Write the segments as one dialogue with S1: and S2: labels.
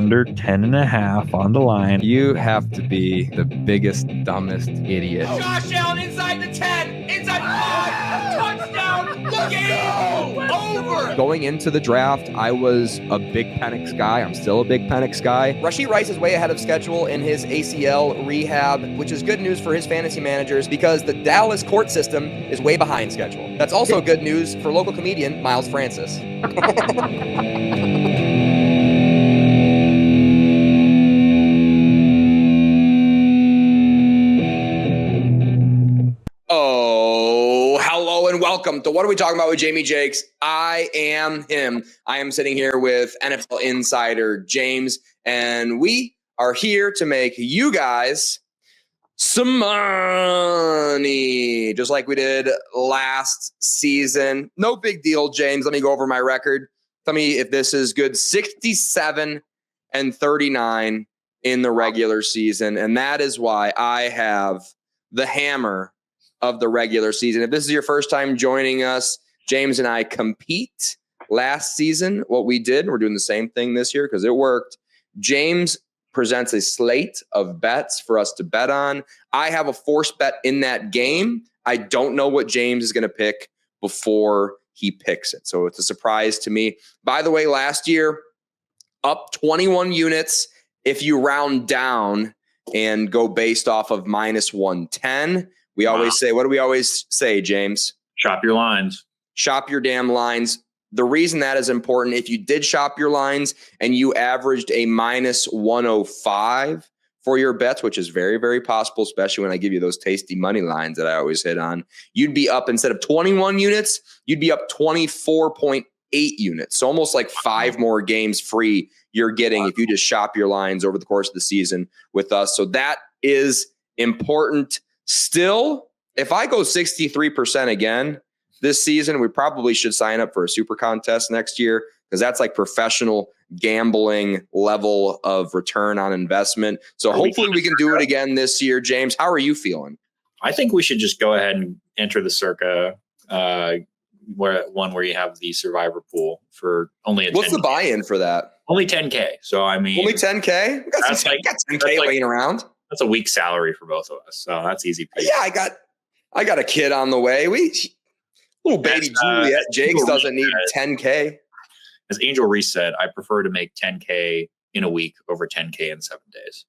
S1: under 10.5 on the line.
S2: You have to be the biggest, dumbest idiot.
S3: Josh Allen inside the 10, inside the 5, touchdown, game over.
S2: Going into the draft, I was a big Penix guy. I'm still a big Penix guy. Rashee Rice is way ahead of schedule in his ACL rehab, which is good news for his fantasy managers because the Dallas court system is way behind schedule. That's also good news for local comedian Miles Francis. Oh, hello and welcome to What Are We Talking About with Jamie Jakes. I am him. I am sitting here with NFL insider James, and we are here to make you guys some money, just like we did last season. No big deal, James. Let me go over my record. Tell me if this is good. 67-39 in the regular season, and that is why I have the hammer of the regular season. If this is your first time joining us, James and I compete last season. What we did, we're doing the same thing this year because it worked. James presents a slate of bets for us to bet on. I have a force bet in that game. I don't know what James is going to pick before he picks it. So it's a surprise to me. By the way, last year, up 21 units if you round down and go based off of minus 110. We always say, what do we always say, James?
S4: Shop your lines.
S2: Shop your damn lines. The reason that is important, if you did shop your lines and you averaged a minus 105 for your bets, which is very, very possible, especially when I give you those tasty money lines that I always hit on, you'd be up, instead of 21 units, you'd be up 24.8 units. So almost like 5 more games free you're getting if you just shop your lines over the course of the season with us. So that is important. Still, if I go 63% again this season, we probably should sign up for a super contest next year because that's like professional gambling level of return on investment. So hopefully we can do it again this year. James, how are you feeling?
S4: I think we should just go ahead and enter the circa where you have the survivor pool for only
S2: What's 10K. The buy-in for that?
S4: Only 10K. So I mean,
S2: only 10K? We got 10K laying around.
S4: That's a week's salary for both of us, so that's easy.
S2: Yeah, I got a kid on the way. Little baby Juliet Jakes doesn't need 10K.
S4: As Angel Reese said, I prefer to make 10K in a week over 10K in 7 days.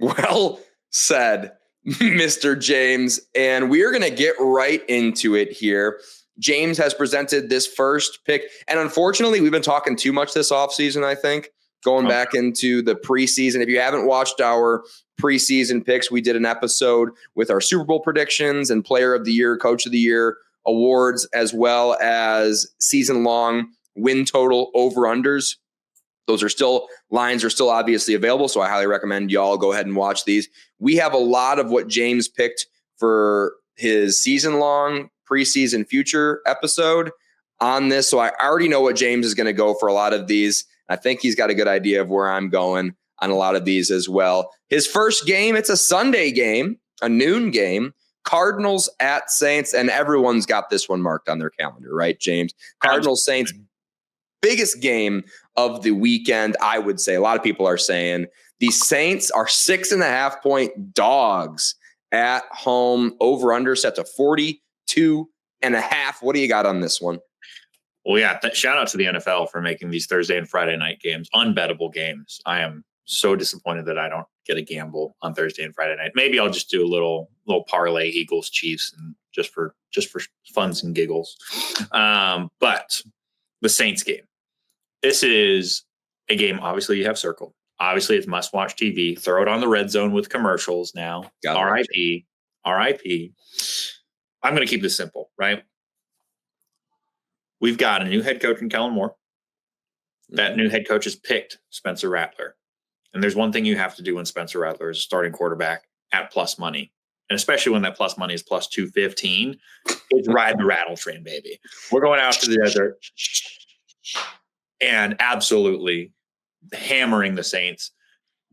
S2: Well said, Mr. James. And we're going to get right into it here. James has presented this first pick, and unfortunately, we've been talking too much this offseason, I think. Going back into the preseason. If you haven't watched our preseason picks, we did an episode with our Super Bowl predictions and Player of the Year, Coach of the Year awards, as well as season-long win total over-unders. Lines are still obviously available, so I highly recommend y'all go ahead and watch these. We have a lot of what James picked for his season-long preseason future episode on this, so I already know what James is going to go for a lot of these. I think he's got a good idea of where I'm going on a lot of these as well. His first game, it's a Sunday game, a noon game, Cardinals at Saints, and everyone's got this one marked on their calendar, right, James? Cardinals Saints, biggest game of the weekend, I would say. A lot of people are saying the Saints are 6.5-point dogs at home. Over-under set to 42.5. What do you got on this one?
S4: Well, yeah, shout out to the NFL for making these Thursday and Friday night games unbettable games. I am so disappointed that I don't get a gamble on Thursday and Friday night. Maybe I'll just do a little parlay Eagles Chiefs and just for funs and giggles. But the Saints game, this is a game. Obviously, you have circled. Obviously, it's must watch TV. Throw it on the red zone with commercials now. RIP. I'm going to keep this simple, right? We've got a new head coach in Kellen Moore. That new head coach has picked Spencer Rattler. And there's one thing you have to do when Spencer Rattler is a starting quarterback at plus money. And especially when that plus money is plus 215, it's ride the rattle train, baby. We're going out to the desert and absolutely hammering the Saints.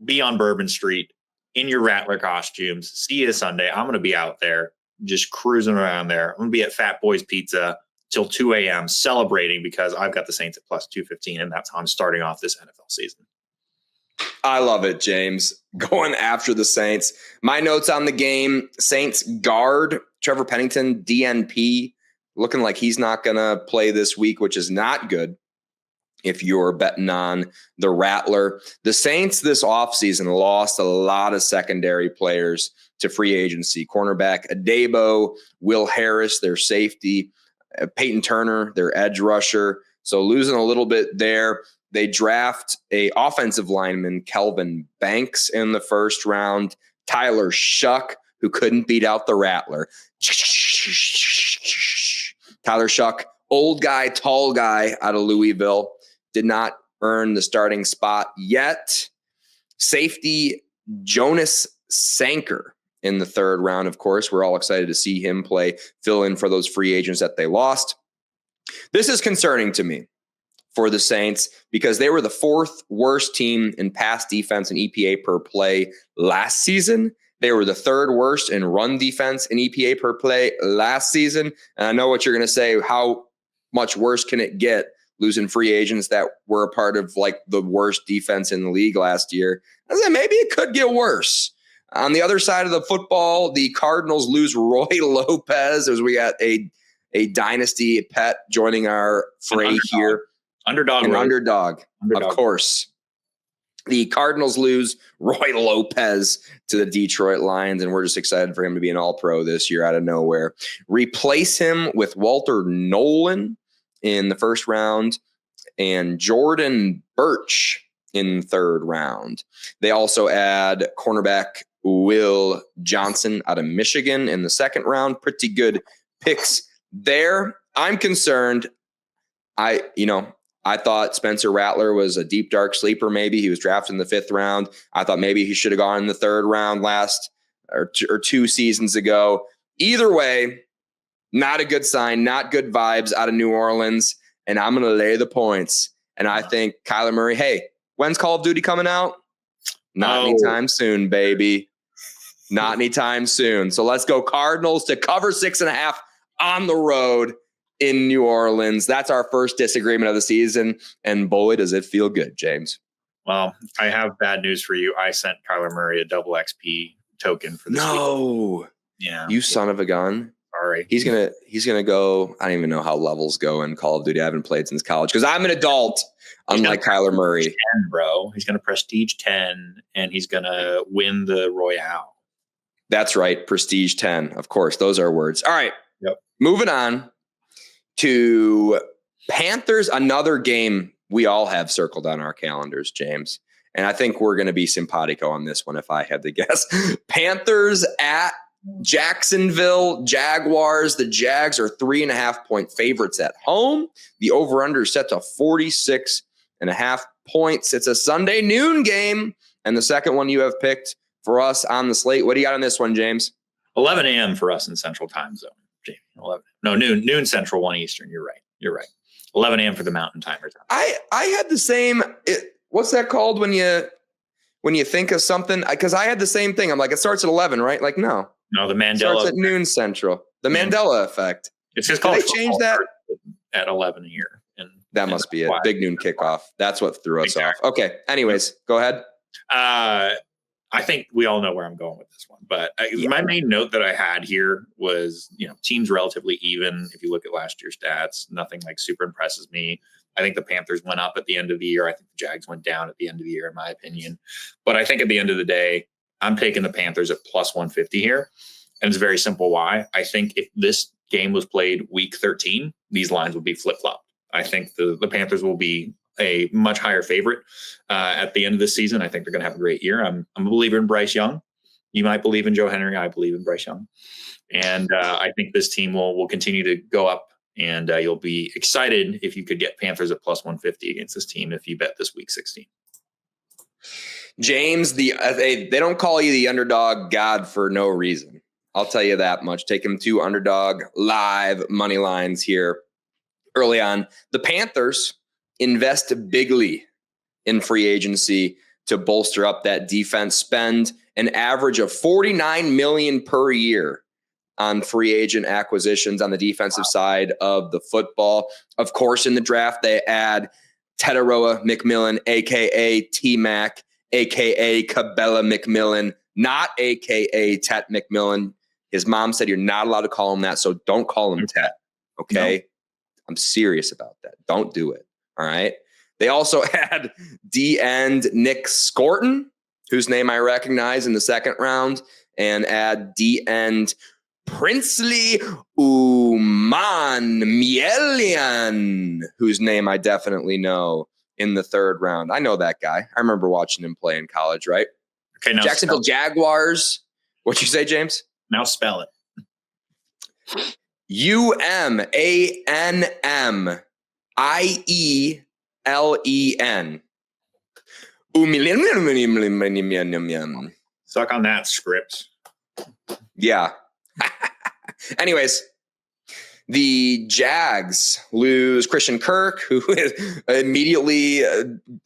S4: Be on Bourbon Street in your Rattler costumes. See you Sunday. I'm going to be out there just cruising around there. I'm going to be at Fat Boy's Pizza till 2 a.m. celebrating because I've got the Saints at plus 215, and that's how I'm starting off this NFL season.
S2: I love it, James. Going after the Saints. My notes on the game, Saints guard, Trevor Pennington, DNP, looking like he's not going to play this week, which is not good if you're betting on the Rattler. The Saints this offseason lost a lot of secondary players to free agency. Cornerback Adebo, Will Harris, their safety, Peyton Turner, their edge rusher. So losing a little bit there. They draft a offensive lineman, Kelvin Banks, in the first round. Tyler Shuck, who couldn't beat out the Rattler. Tyler Shuck, old guy, tall guy out of Louisville, did not earn the starting spot yet. Safety, Jonas Sanker in the third round, of course. We're all excited to see him play, fill in for those free agents that they lost. This is concerning to me for the Saints because they were the fourth worst team in pass defense and EPA per play last season. They were the third worst in run defense and EPA per play last season. And I know what you're going to say. How much worse can it get losing free agents that were a part of like the worst defense in the league last year? I said maybe it could get worse. On the other side of the football, the Cardinals lose Roy Lopez as we got a dynasty pet joining our fray here.
S4: Underdog.
S2: Of course. The Cardinals lose Roy Lopez to the Detroit Lions, and we're just excited for him to be an all-pro this year out of nowhere. Replace him with Walter Nolan in the first round and Jordan Birch in the third round. They also add cornerback Will Johnson out of Michigan in the second round. Pretty good picks there. I'm concerned. I thought Spencer Rattler was a deep, dark sleeper. Maybe he was drafted in the fifth round. I thought maybe he should have gone in the third round last or 2 seasons ago. Either way, not a good sign, not good vibes out of New Orleans. And I'm going to lay the points. And I think Kyler Murray, hey, when's Call of Duty coming out? Not anytime soon, baby. Not anytime soon. So let's go Cardinals to cover 6.5 on the road in New Orleans. That's our first disagreement of the season. And boy, does it feel good, James.
S4: Well, I have bad news for you. I sent Kyler Murray a double XP token for this week. Yeah.
S2: You son of a gun.
S4: Sorry.
S2: He's gonna go. I don't even know how levels go in Call of Duty. I haven't played since college because I'm an adult, unlike Kyler Murray.
S4: 10, bro. He's gonna prestige 10 and he's gonna win the Royale.
S2: That's right. Prestige 10. Of course. Those are words. All right.
S4: Yep.
S2: Moving on to Panthers, another game we all have circled on our calendars, James. And I think we're going to be simpatico on this one if I had to guess. Panthers at Jacksonville Jaguars. The Jags are 3.5-point favorites at home. The over-under is set to 46.5 points. It's a Sunday noon game. And the second one you have picked for us on the slate. What do you got on this one, James?
S4: 11 a.m. for us in Central Time Zone. Noon Central, 1 Eastern. You're right. 11 a.m. for the Mountain Timers.
S2: I had the same. What's that called when you think of something? Because I had the same thing. I'm like, it starts at 11, right? Like, no,
S4: the Mandela
S2: starts at noon Central. The Mandela effect.
S4: It's just called.
S2: Did they change that
S4: at 11 here? And
S2: that must be it. Big noon kickoff. That's what threw us off. Okay. Anyways, go ahead.
S4: I think we all know where I'm going with this one, but my main note that I had here was, teams relatively even. If you look at last year's stats, nothing like super impresses me. I think the Panthers went up at the end of the year. I think the Jags went down at the end of the year, in my opinion. But I think at the end of the day, I'm taking the Panthers at plus 150 here. And it's very simple why. I think if this game was played week 13, these lines would be flip-flopped. I think the Panthers will be a much higher favorite at the end of the season. I think they're going to have a great year. I'm a believer in Bryce Young. You might believe in Joe Henry. I believe in Bryce Young. And I think this team will continue to go up, and you'll be excited if you could get Panthers at plus 150 against this team if you bet this week 16.
S2: James, they don't call you the underdog god for no reason. I'll tell you that much. Take him to underdog live money lines here early on. The Panthers invest bigly in free agency to bolster up that defense, spend an average of $49 million per year on free agent acquisitions on the defensive side of the football. Of course, in the draft, they add Tetaroa McMillan, a.k.a. T-Mac, a.k.a. Cabela McMillan, not a.k.a. Tet McMillan. His mom said you're not allowed to call him that, so don't call him Tet, okay? No. I'm serious about that. Don't do it, all right? They also had D-end Nick Scorton, whose name I recognize in the second round, and add D-end Princely Uman Mielian, whose name I definitely know, in the third round. I know that guy. I remember watching him play in college, right?
S4: Okay, now
S2: Jacksonville Jaguars. What'd you say, James?
S4: Now spell it.
S2: UMANMIELEN.
S4: Suck on that, script.
S2: Yeah. Anyways, the Jags lose Christian Kirk, who immediately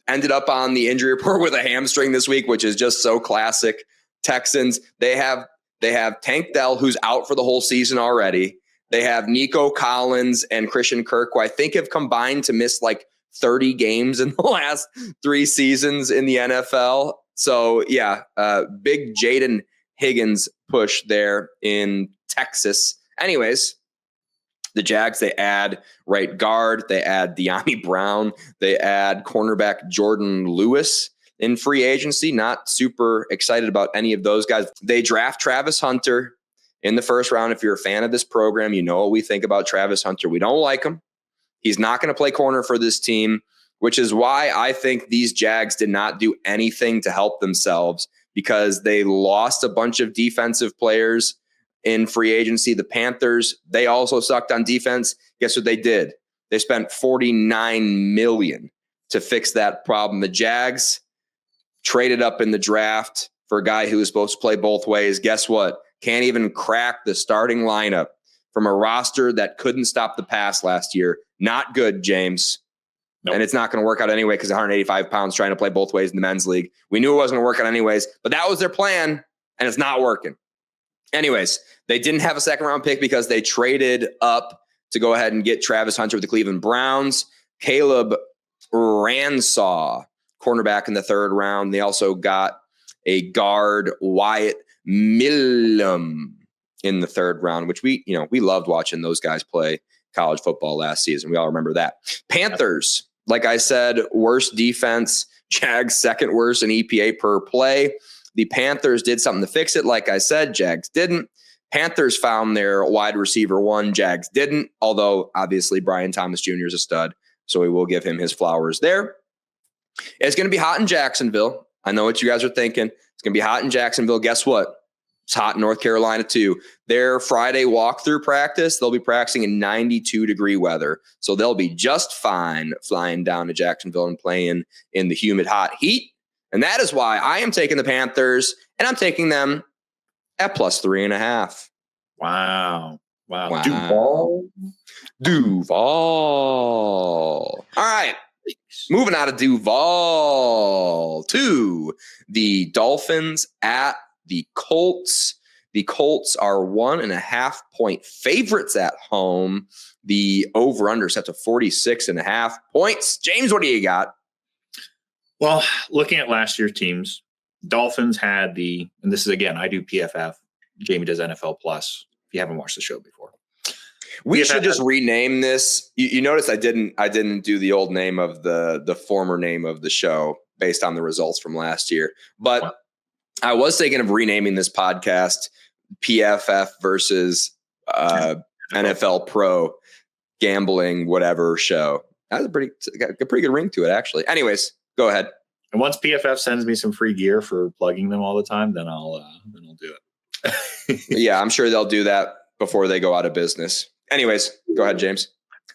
S2: ended up on the injury report with a hamstring this week, which is just so classic Texans. They have Tank Dell, who's out for the whole season already. They have Nico Collins and Christian Kirk, who I think have combined to miss like 30 games in the last 3 seasons in the NFL. So, yeah, big Jaden Higgins push there in Texas. Anyways, the Jags, they add right guard. They add De'Ami Brown. They add cornerback Jordan Lewis in free agency. Not super excited about any of those guys. They draft Travis Hunter in the first round. If you're a fan of this program, you know what we think about Travis Hunter. We don't like him. He's not going to play corner for this team, which is why I think these Jags did not do anything to help themselves, because they lost a bunch of defensive players in free agency. The Panthers, they also sucked on defense. Guess what they did? They spent $49 million to fix that problem. The Jags traded up in the draft for a guy who was supposed to play both ways. Guess what? Can't even crack the starting lineup from a roster that couldn't stop the pass last year. Not good, James. Nope. And it's not going to work out anyway because 185 pounds trying to play both ways in the men's league. We knew it wasn't going to work out anyways, but that was their plan, and it's not working. Anyways, they didn't have a second-round pick because they traded up to go ahead and get Travis Hunter with the Cleveland Browns. Caleb Ransaw, cornerback in the third round. They also got a guard, Wyatt Millum, in the third round, which we loved watching those guys play college football last season. We all remember that. Panthers, like I said, worst defense. Jags second worst in EPA per play. The Panthers did something to fix it. Like I said, Jags didn't. Panthers found their wide receiver one. Jags didn't, although obviously Brian Thomas Jr. is a stud, so we will give him his flowers there. It's going to be hot in Jacksonville. I know what you guys are thinking. It's going to be hot in Jacksonville. Guess what? It's hot in North Carolina too. Their Friday walkthrough practice, they'll be practicing in 92-degree weather. So they'll be just fine flying down to Jacksonville and playing in the humid, hot heat. And that is why I am taking the Panthers, and I'm taking them at +3.5.
S4: Wow.
S2: Duval. All right. Moving out of Duval to the Dolphins at the Colts. The Colts are 1.5 point favorites at home. The over-under set to 46.5 points. James, what do you got?
S4: Well, looking at last year's teams, Dolphins had and this is, again, I do PFF. Jamie does NFL Plus, if you haven't watched the show before.
S2: We should just rename this. You notice I didn't do the old name of the former name of the show based on the results from last year. But I was thinking of renaming this podcast PFF versus NFL Pro Gambling whatever show. That's a pretty good ring to it, actually. Anyways, go ahead.
S4: And once PFF sends me some free gear for plugging them all the time, then I'll do it.
S2: Yeah, I'm sure they'll do that before they go out of business. Anyways, go ahead, James.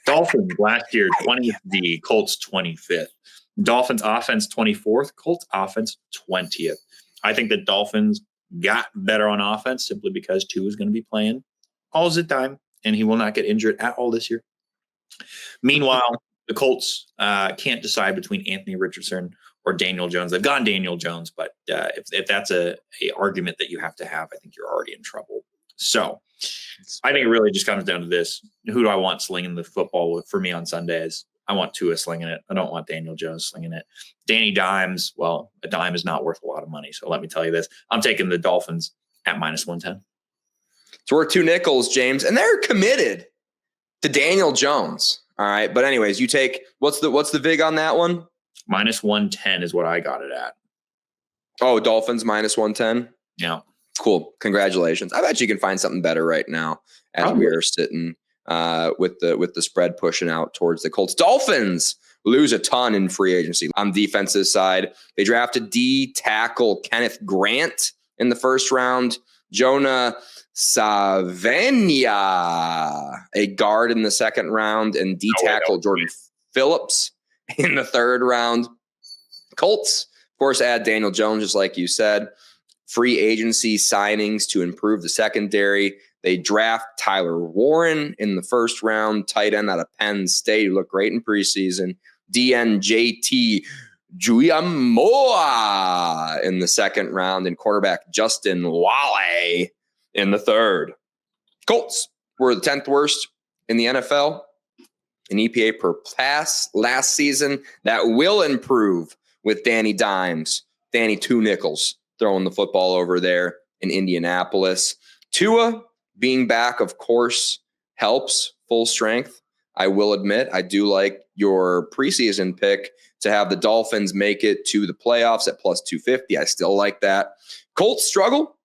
S4: Dolphins last year, 20th D, Colts 25th. Dolphins offense 24th, Colts offense 20th. I think the Dolphins got better on offense simply because Tua is going to be playing all the time, and he will not get injured at all this year. Meanwhile, the Colts can't decide between Anthony Richardson or Daniel Jones. They've gone Daniel Jones, but if that's a argument that you have to have, I think you're already in trouble. So I think it really just comes down to this. Who do I want slinging the football for me on Sundays? I want Tua slinging it. I don't want Daniel Jones slinging it. Danny Dimes, well, a dime is not worth a lot of money. So let me tell you this. I'm taking the Dolphins at -110.
S2: It's worth 2 nickels, James. And they're committed to Daniel Jones. All right. But anyways, you take what's the vig on that one?
S4: -110 is what I got it at.
S2: Oh, Dolphins -110.
S4: Yeah.
S2: Cool. Congratulations. I bet you can find something better right now as
S4: Probably.
S2: we are sitting with the spread pushing out towards the Colts. Dolphins lose a ton in free agency. On defensive side, they drafted D tackle Kenneth Grant in the first round. Jonah Savania, a guard in the second round, and D tackle Jordan Phillips in the third round. Colts, of course, add Daniel Jones, just like you said. Free agency signings to improve the secondary. They draft Tyler Warren in the first round, tight end out of Penn State, who looked great in preseason. DNJT Juiamoa in the second round, and quarterback Justin Wale in the third. Colts were the 10th worst in the NFL in EPA per pass last season. That will improve with Danny Dimes, Danny Two Nickels throwing the football over there in Indianapolis. Tua being back, of course, helps full strength. I will admit, I do like your preseason pick to have the Dolphins make it to the playoffs at +250. I still like that. Colts struggle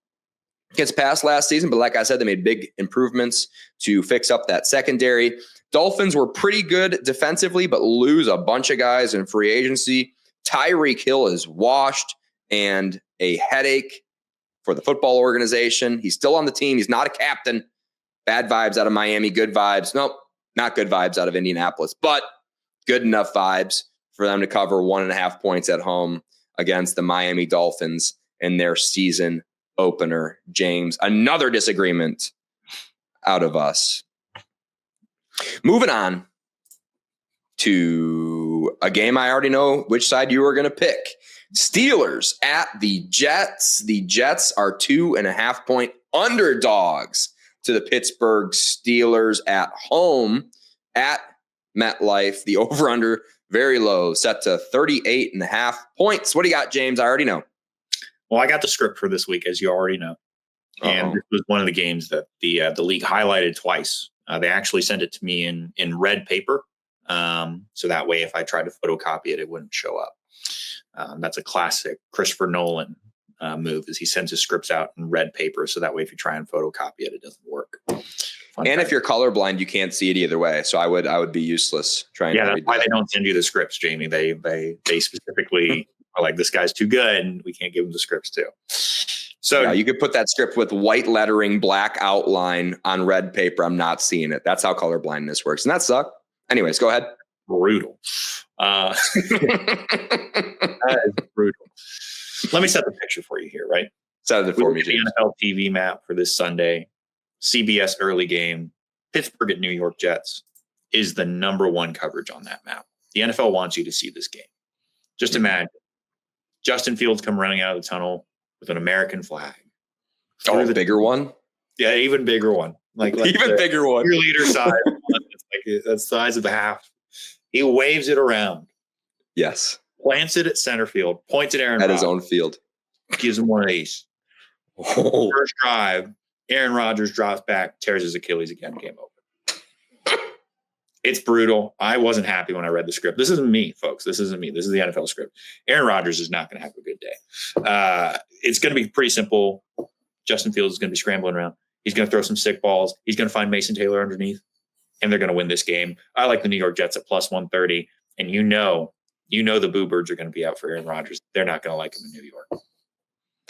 S2: against pass last season, but like I said, they made big improvements to fix up that secondary. Dolphins were pretty good defensively, but lose a bunch of guys in free agency. Tyreek Hill is washed and a headache for the football organization. He's still on the team. He's not a captain. Bad vibes out of Miami, good vibes. Nope, not good vibes out of Indianapolis, but good enough vibes for them to cover 1.5 points at home against the Miami Dolphins in their season opener. James, another disagreement out of us. Moving on to a game I already know which side you were going to pick. Steelers at the Jets. The Jets are 2.5 point underdogs to the Pittsburgh Steelers at home at MetLife. The over-under very low, set to 38.5 points. What do you got, James? I already know.
S4: Well, I got the script for this week, as you already know. And this was one of the games that the league highlighted twice. They actually sent it to me in red paper. So that way, if I tried to photocopy it, it wouldn't show up. That's a classic Christopher Nolan move, is he sends his scripts out in red paper. So that way, if you try and photocopy it doesn't work.
S2: And if you're colorblind, you can't see it either way. So I would be useless trying to read
S4: that's why they don't send you the scripts, Jamie. They specifically are like, this guy's too good and we can't give him the scripts too. So
S2: yeah, you could put that script with white lettering, black outline on red paper. I'm not seeing it. That's how colorblindness works. And that sucked. Anyways, go ahead.
S4: Brutal. That is brutal. Let me set the picture for you here, right?
S2: Set it for me,
S4: the
S2: James.
S4: NFL TV map for this Sunday. CBS early game. Pittsburgh at New York Jets is the number one coverage on that map. The NFL wants you to see this game. Just imagine Justin Fields come running out of the tunnel with an American flag.
S2: Oh, the bigger one?
S4: Yeah, even bigger one. Like
S2: even bigger one.
S4: Cheerleader size. That's the size of the half. He waves it around.
S2: Yes.
S4: Plants it at center field. Points at Aaron
S2: at
S4: Rodgers.
S2: His own field.
S4: Gives him one of these.
S2: Oh.
S4: First drive, Aaron Rodgers drops back, tears his Achilles again, game over. It's brutal. I wasn't happy when I read the script. This isn't me, folks. This isn't me. This is the NFL script. Aaron Rodgers is not going to have a good day. It's going to be pretty simple. Justin Fields is going to be scrambling around. He's going to throw some sick balls. He's going to find Mason Taylor underneath, and they're going to win this game. I like the New York Jets at +130, and you know the Boo Birds are going to be out for Aaron Rodgers. They're not going to like him in New York.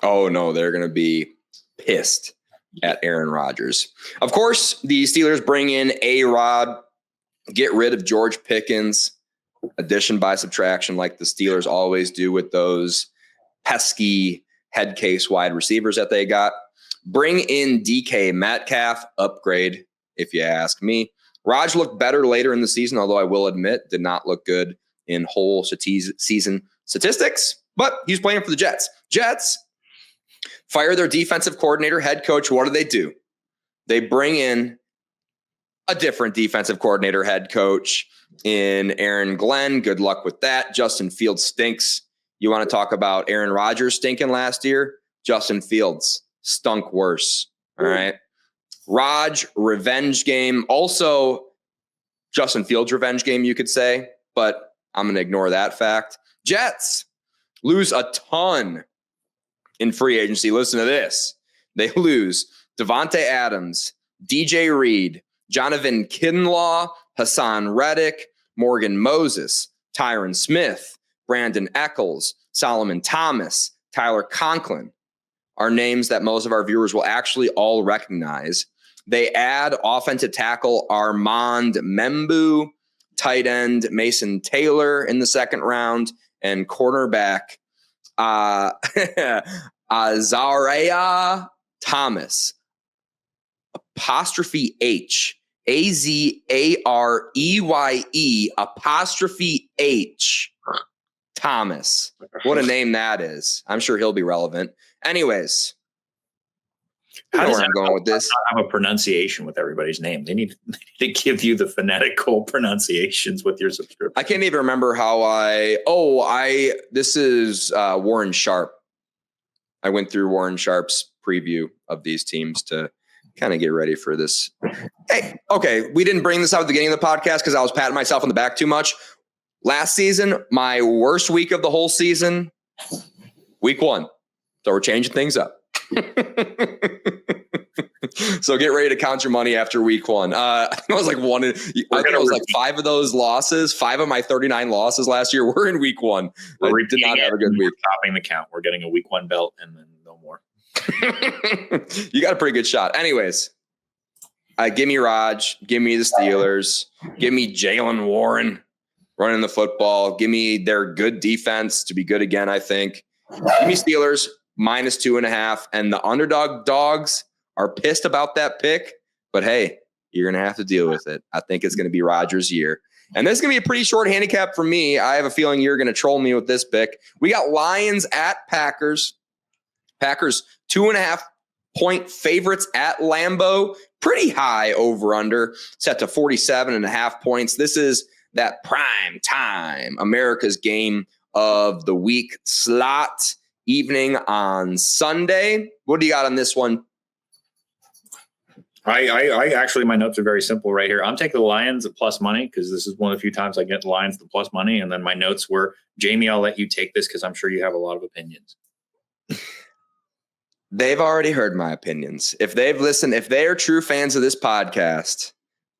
S2: Oh, no, they're going to be pissed at Aaron Rodgers. Of course, the Steelers bring in A-Rod, get rid of George Pickens, addition by subtraction like the Steelers always do with those pesky head case wide receivers that they got. Bring in DK Metcalf, upgrade, if you ask me. Raj looked better later in the season, although I will admit did not look good in whole season statistics, but he's playing for the Jets. Jets fire their defensive coordinator, head coach. What do? They bring in a different defensive coordinator, head coach in Aaron Glenn. Good luck with that. Justin Fields stinks. You want to talk about Aaron Rodgers stinking last year? Justin Fields stunk worse. All right. Raj revenge game. Also, Justin Fields revenge game, you could say, but I'm going to ignore that fact. Jets lose a ton in free agency. Listen to this. They lose Devontae Adams, DJ Reed, Jonathan Kinlaw, Hassan Reddick, Morgan Moses, Tyron Smith, Brandon Eccles, Solomon Thomas, Tyler Conklin are names that most of our viewers will actually all recognize. They add offensive tackle Armand Membu, tight end Mason Taylor in the second round, and cornerback Azariah Thomas. Apostrophe H. Azareye apostrophe H. Thomas. What a name that is. I'm sure he'll be relevant. Anyways, I know where I'm going with this.
S4: Have a pronunciation with everybody's name. They need to give you the phonetical pronunciations with your subscription.
S2: I can't even remember how this is Warren Sharp. I went through Warren Sharp's preview of these teams to kind of get ready for this. Hey, okay, we didn't bring this out at the beginning of the podcast because I was patting myself on the back too much. Last season, my worst week of the whole season, week 1. So we're changing things up. So get ready to count your money after week 1. I was like 1. I think it was like 5 of those losses. 5 of my 39 losses last year were in week 1. I did not have a good week.
S4: Topping the count. We're getting a week 1 belt and then no more.
S2: You got a pretty good shot. Anyways, give me Raj. Give me the Steelers. Give me Jaylen Warren running the football. Give me their good defense to be good again, I think. Give me Steelers minus 2.5. And the underdog dogs are pissed about that pick. But, hey, you're going to have to deal with it. I think it's going to be Rodgers' year. And this is going to be a pretty short handicap for me. I have a feeling you're going to troll me with this pick. We got Lions at Packers. Packers 2.5 point favorites at Lambeau. Pretty high over-under, set to 47.5 points. This is that prime time, America's game of the week slot, evening on Sunday. What do you got on this one?
S4: I actually, my notes are very simple right here. I'm taking the Lions at plus money because this is one of the few times I get the Lions to plus money. And then my notes were, Jamie, I'll let you take this because I'm sure you have a lot of opinions.
S2: They've already heard my opinions. If they've listened, if they are true fans of this podcast,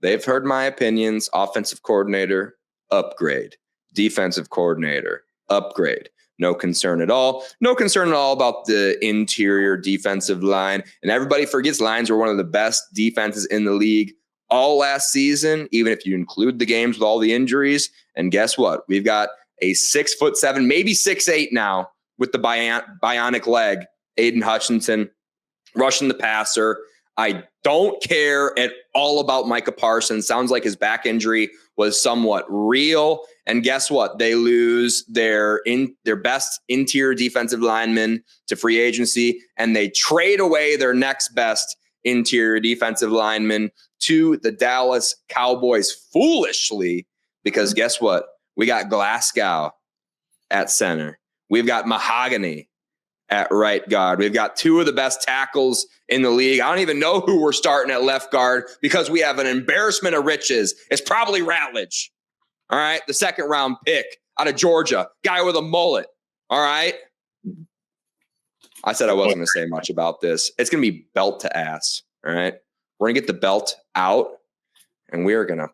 S2: they've heard my opinions. Offensive coordinator, upgrade. Defensive coordinator, upgrade. No concern at all. No concern at all about the interior defensive line. And everybody forgets Lions were one of the best defenses in the league all last season, even if you include the games with all the injuries. And guess what? We've got a 6'7", maybe 6'8" now with the bionic leg. Aiden Hutchinson rushing the passer. I don't care at all about Micah Parsons. Sounds like his back injury was somewhat real. And guess what? They lose their best interior defensive lineman to free agency, and they trade away their next best interior defensive lineman to the Dallas Cowboys foolishly, because guess what? We got Glasgow at center. We've got Mahogany at right guard. We've got 2 of the best tackles in the league. I don't even know who we're starting at left guard because we have an embarrassment of riches. It's probably Ratledge. All right. The second round pick out of Georgia, guy with a mullet. All right. I said I wasn't going to say much about this. It's going to be belt to ass. All right. We're going to get the belt out and we are going to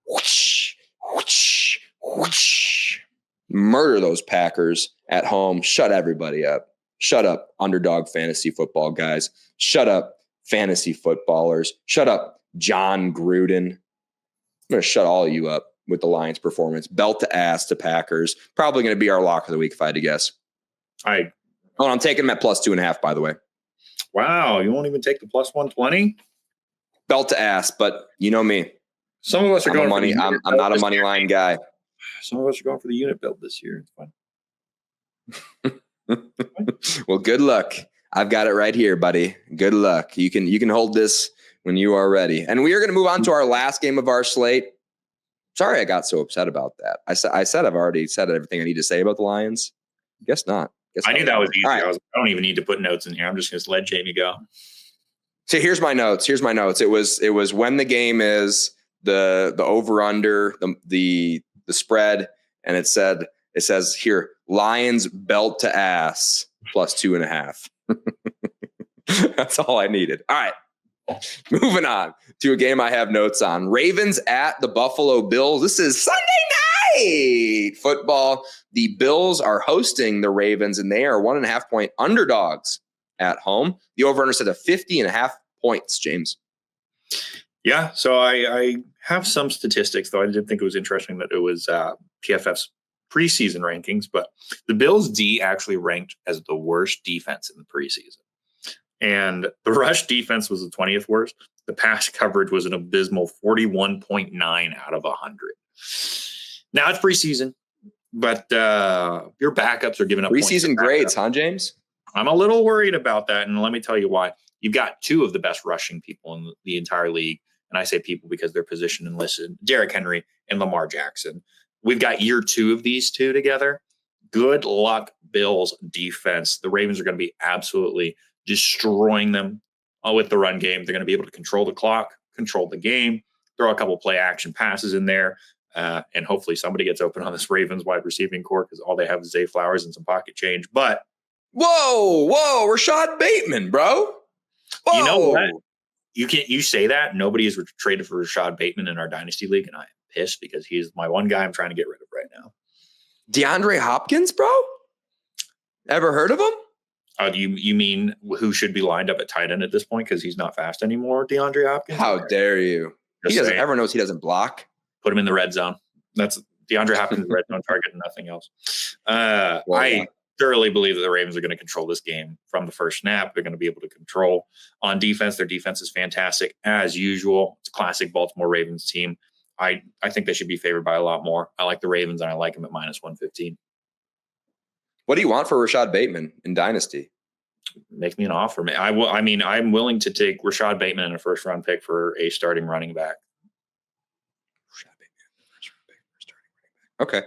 S2: whoosh, whoosh, whoosh, murder those Packers at home. Shut everybody up. Shut up, underdog fantasy football guys. Shut up, fantasy footballers. Shut up, John Gruden. I'm going to shut all of you up with the Lions performance. Belt to ass to Packers. Probably going to be our lock of the week if I had to guess.
S4: I'm
S2: taking them at plus 2.5, by the way.
S4: Wow, you won't even take the plus 120?
S2: Belt to ass, but you know me.
S4: Some of us are going
S2: money. I'm not a money line guy.
S4: Some of us are going for the unit build this year. It's fun.
S2: Well, good luck. I've got it right here, buddy. Good luck. You can hold this When you are ready. And we are going to move on to our last game of our slate. Sorry I got so upset about that. I said I've already said everything I need to say about the Lions. Guess not.
S4: I knew that was easy.
S2: Right.
S4: I don't even need to put notes in here. I'm just going to let Jamie go.
S2: So here's my notes. It was when the game is, the over under, the spread, and it says here, Lions belt to ass plus 2.5. That's all I needed. All right. Moving on to a game I have notes on. Ravens at the Buffalo Bills. This is Sunday night football. The Bills are hosting the Ravens, and they are 1.5 point underdogs at home. The over-under set at 50.5 points, James.
S4: Yeah, so I have some statistics, though I did think it was interesting that it was PFF's preseason rankings, but the Bills D actually ranked as the worst defense in the preseason. And the rush defense was the 20th worst. The pass coverage was an abysmal 41.9 out of 100. Now it's preseason, but your backups are giving up
S2: preseason grades, huh, James?
S4: I'm a little worried about that, and let me tell you why. You've got two of the best rushing people in the entire league, and I say people because they're positioned and listed, Derrick Henry and Lamar Jackson. We've got year two of these two together. Good luck, Bills defense. The Ravens are going to be absolutely destroying them with the run game. They're going to be able to control the clock, control the game, throw a couple play action passes in there, and hopefully somebody gets open on this Ravens wide receiving core because all they have is Zay Flowers and some pocket change. But
S2: whoa, Rashad Bateman, bro. Whoa.
S4: You know what? You say that nobody is traded for Rashad Bateman in our dynasty league, and I am pissed because he's my one guy I'm trying to get rid of right now.
S2: DeAndre Hopkins, bro. Ever heard of him?
S4: You mean who should be lined up at tight end at this point because he's not fast anymore, DeAndre Hopkins?
S2: How dare you? He doesn't. Everyone knows he doesn't block.
S4: Put him in the red zone. That's DeAndre Hopkins' red zone target and nothing else. I thoroughly believe that the Ravens are going to control this game from the first snap. They're going to be able to control on defense. Their defense is fantastic as usual. It's a classic Baltimore Ravens team. I think they should be favored by a lot more. I like the Ravens, and I like them at minus 115.
S2: What do you want for Rashad Bateman in Dynasty?
S4: Make me an offer. I'm willing to take Rashad Bateman in a first-round pick for a starting running back.
S2: Rashad Bateman, first-round pick for starting running back. Okay.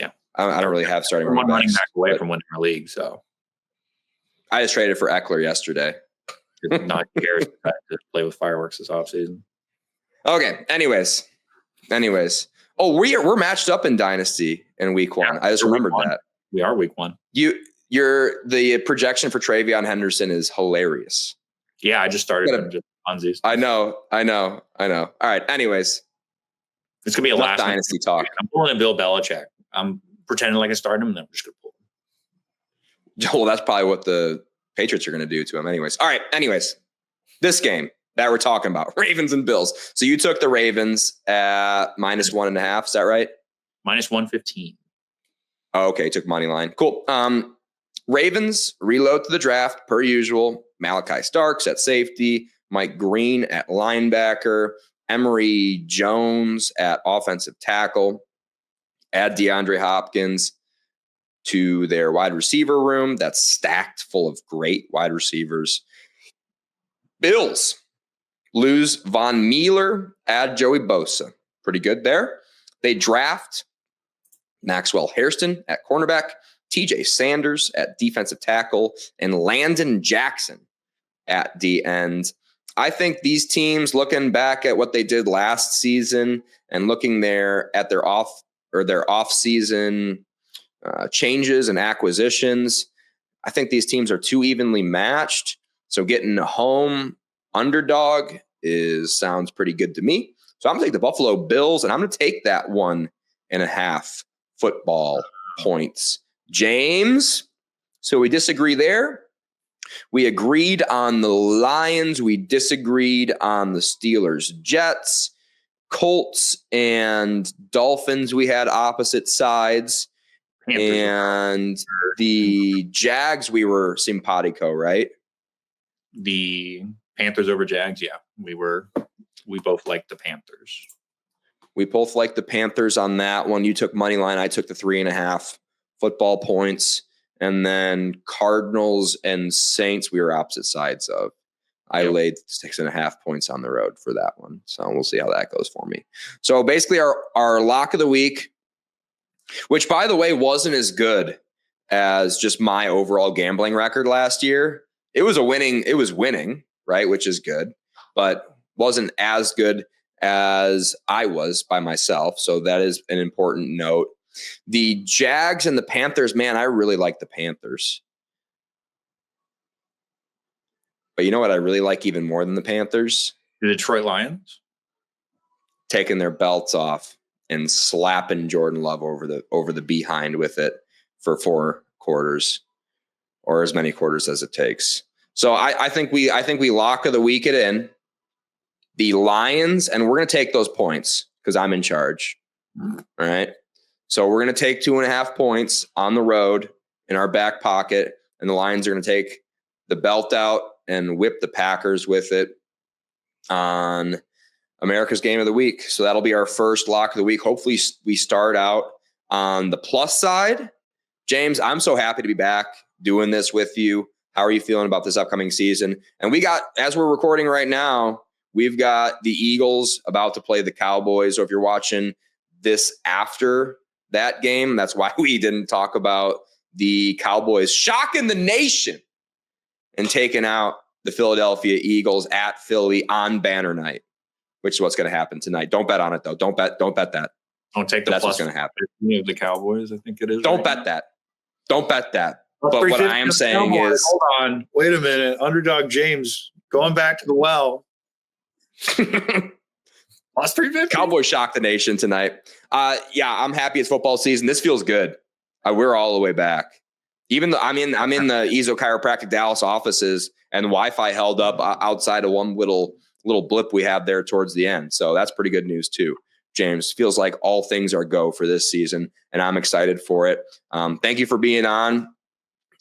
S4: Yeah.
S2: I don't really have starting
S4: running
S2: running
S4: back away from winning our league, so.
S2: I just traded for Eckler yesterday.
S4: Not cares to play with fireworks this offseason.
S2: Okay. Anyways. Oh, we're matched up in Dynasty in week one. I just remembered that.
S4: We are week one.
S2: The projection for Travion Henderson is hilarious.
S4: Yeah, I just started them just Ponzi's.
S2: I know. All right. Anyways,
S4: it's gonna be a last
S2: Dynasty talk.
S4: I'm pulling in Bill Belichick. I'm pretending like I started him, and then I'm just gonna pull him.
S2: Well, that's probably what the Patriots are gonna do to him. Anyways, all right. Anyways, this game that we're talking about, Ravens and Bills. So you took the Ravens at minus 1.5. Is that right?
S4: Minus 115.
S2: Oh, okay. Took money line. Cool. Ravens reload to the draft per usual. Malachi Starks at safety, Mike Green at linebacker, Emory Jones at offensive tackle. Add DeAndre Hopkins to their wide receiver room that's stacked full of great wide receivers. Bills lose Von Miller, add Joey Bosa. Pretty good there. They draft Maxwell Hairston at cornerback, TJ Sanders at defensive tackle, and Landon Jackson at the end. I think these teams, looking back at what they did last season and looking at their off-season changes and acquisitions, I think these teams are too evenly matched. So getting a home underdog sounds pretty good to me. So I'm going to take the Buffalo Bills, and I'm going to take that 1.5 football points. James, so we disagree there. We agreed on the Lions. We disagreed on the Steelers, Jets, Colts, and Dolphins. We had opposite sides. Panthers. And the Jags, we were simpatico, right?
S4: The Panthers over Jags, yeah. We both liked the Panthers.
S2: We both liked the Panthers on that one. You took money line. I took the 3.5 football points. And then Cardinals and Saints, we were opposite sides of. I laid 6.5 points on the road for that one. So we'll see how that goes for me. So basically our lock of the week, which by the way, wasn't as good as just my overall gambling record last year. It was winning, right? Which is good, but wasn't as good as I was by myself. So that is an important note. The Jags and the Panthers, man, I really like the Panthers. But you know what I really like even more than the Panthers?
S4: The Detroit Lions
S2: taking their belts off and slapping Jordan Love over the behind with it for 4 quarters or as many quarters as it takes. So I think we lock of the week it in. The Lions, and we're going to take those points because I'm in charge. All right. So we're going to take 2.5 points on the road in our back pocket, and the Lions are going to take the belt out and whip the Packers with it on America's Game of the Week. So that'll be our first lock of the week. Hopefully we start out on the plus side. James, I'm so happy to be back doing this with you. How are you feeling about this upcoming season? And we got, as we're recording right now, we've got the Eagles about to play the Cowboys. So if you're watching this after that game, that's why we didn't talk about the Cowboys shocking the nation and taking out the Philadelphia Eagles at Philly on banner night, which is what's going to happen tonight. Don't bet on it though. Don't bet that.
S4: Don't take the
S2: That's
S4: plus.
S2: what's going to happen.
S4: The Cowboys, I think it is.
S2: Don't bet that. Don't bet that. But what I am saying is,
S4: hold on, wait a minute. Underdog James going back to the well. Plus 350.
S2: Cowboys shock the nation tonight. Yeah, I'm happy it's football season. This feels good. We're all the way back. Even though I'm in the Ezo Chiropractic Dallas offices, and Wi-Fi held up outside of one little blip we have there towards the end. So that's pretty good news too. James, feels like all things are go for this season, and I'm excited for it. Thank you for being on.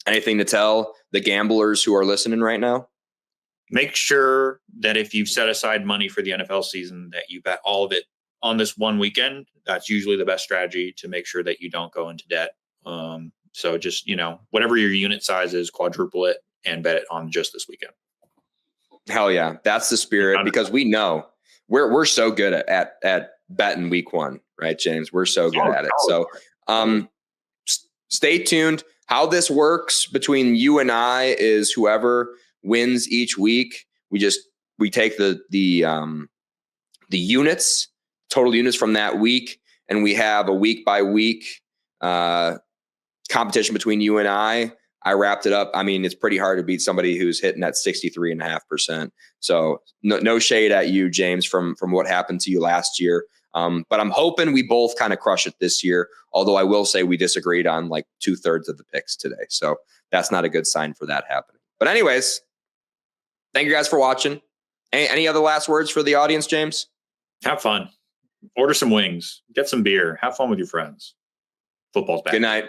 S2: Anything to tell the gamblers who are listening right now?
S4: Make sure that if you've set aside money for the NFL season, that you bet all of it on this one weekend. That's usually the best strategy to make sure that you don't go into debt. So just, whatever your unit size is, quadruple it and bet it on just this weekend.
S2: Hell yeah. That's the spirit, because we know we're so good at betting week one, right, James? We're so good at it. So stay tuned. How this works between you and I is whoever wins each week, we take the units, total units from that week, and we have a week by week competition between you and I wrapped it up. I mean, it's pretty hard to beat somebody who's hitting at 63.5%. So no shade at you, James, from what happened to you last year. But I'm hoping we both kind of crush it this year. Although I will say we disagreed on like 2/3 of the picks today. So that's not a good sign for that happening. But anyways, thank you guys for watching. Any other last words for the audience, James?
S4: Have fun. Order some wings. Get some beer. Have fun with your friends. Football's back.
S2: Good night.